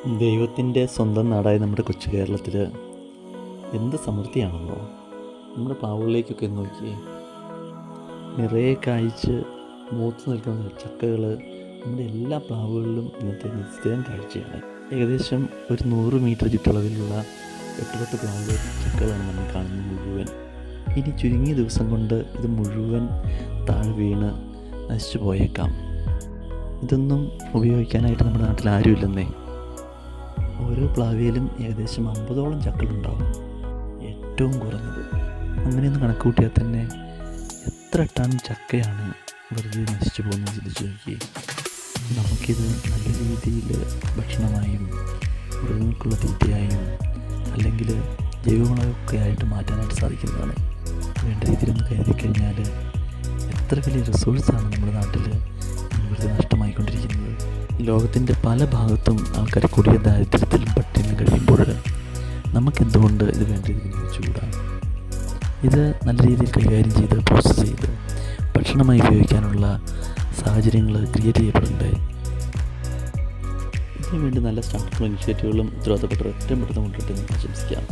ദൈവത്തിൻ്റെ സ്വന്തം നാടായ നമ്മുടെ കൊച്ചു കേരളത്തിൽ എന്ത് സമൃദ്ധിയാണെന്നോ. നമ്മുടെ പ്ലാവുകളിലേക്കൊക്കെ നോക്കിയേ, നിറയെ കായ്ച്ച് മൂത്ത് നിൽക്കുന്ന ചക്കകൾ നമ്മുടെ എല്ലാ പ്ലാവുകളിലും ഇന്നത്തെ സ്ഥിരം കാഴ്ചയാണ്. ഏകദേശം ഒരു 100 മീറ്റർ ചുറ്റളവിലുള്ള 8-10 പ്ലാവുകൾ ചക്കകളാണ് നമ്മൾ കാണുന്നത് മുഴുവൻ. ഇനി ചുരുങ്ങിയ ദിവസം കൊണ്ട് ഇത് മുഴുവൻ താഴെ വീണ് നശിച്ചു പോയേക്കാം. ഇതൊന്നും ഉപയോഗിക്കാനായിട്ട് നമ്മുടെ നാട്ടിൽ ആരുമില്ലെന്നേ. ഓരോ പ്ലാവിയിലും ഏകദേശം 50ഓളം ചക്കളുണ്ടാവും, ഏറ്റവും കുറഞ്ഞത്. അങ്ങനെയൊന്ന് കണക്ക് കൂട്ടിയാൽ തന്നെ എത്ര ടൺ ചക്കയാണ് വെറുതെ നശിച്ചു പോകുന്നത് ചിന്തിച്ച് നോക്കി. നമുക്കിത് നല്ല രീതിയിൽ ഭക്ഷണമായും മൃഗങ്ങൾക്കുള്ള തീറ്റയായും അല്ലെങ്കിൽ ജൈവവളമൊക്കെ ആയിട്ട് മാറ്റാനായിട്ട് സാധിക്കുന്നതാണ്. വേണ്ട രീതിയിലൊന്ന് കരുതി കഴിഞ്ഞാൽ എത്ര വലിയ റിസോഴ്സാണ് നമ്മുടെ നാട്ടിൽ വെറുതെ നഷ്ടമായിക്കൊണ്ടിരിക്കുന്നത്. ലോകത്തിൻ്റെ പല ഭാഗത്തും ആൾക്കാർ കൊടിയ ദാരിദ്ര്യത്തിലും പട്ടിണിയും കഴിയുമ്പോൾ നമുക്കെന്തുകൊണ്ട് ഇത് വേണ്ട രീതിയിൽ വിനിയോഗിച്ചുകൂടാ? ഇത് നല്ല രീതിയിൽ കൈകാര്യം ചെയ്ത് പ്രോസസ്സ് ചെയ്ത് ഭക്ഷണമായി ഉപയോഗിക്കാനുള്ള സാഹചര്യങ്ങൾ ക്രിയേറ്റ് ചെയ്യപ്പെടണ്ടേ? ഇതിനു വേണ്ടി നല്ല സ്റ്റാർട്ടപ്പ് ഇനിഷ്യേറ്റീവുകളും ഉത്തരവാദിത്തപ്പെട്ടവർ ഏറ്റവും പെട്ടെന്ന് കൊണ്ടിട്ട് ആശംസിക്കാം.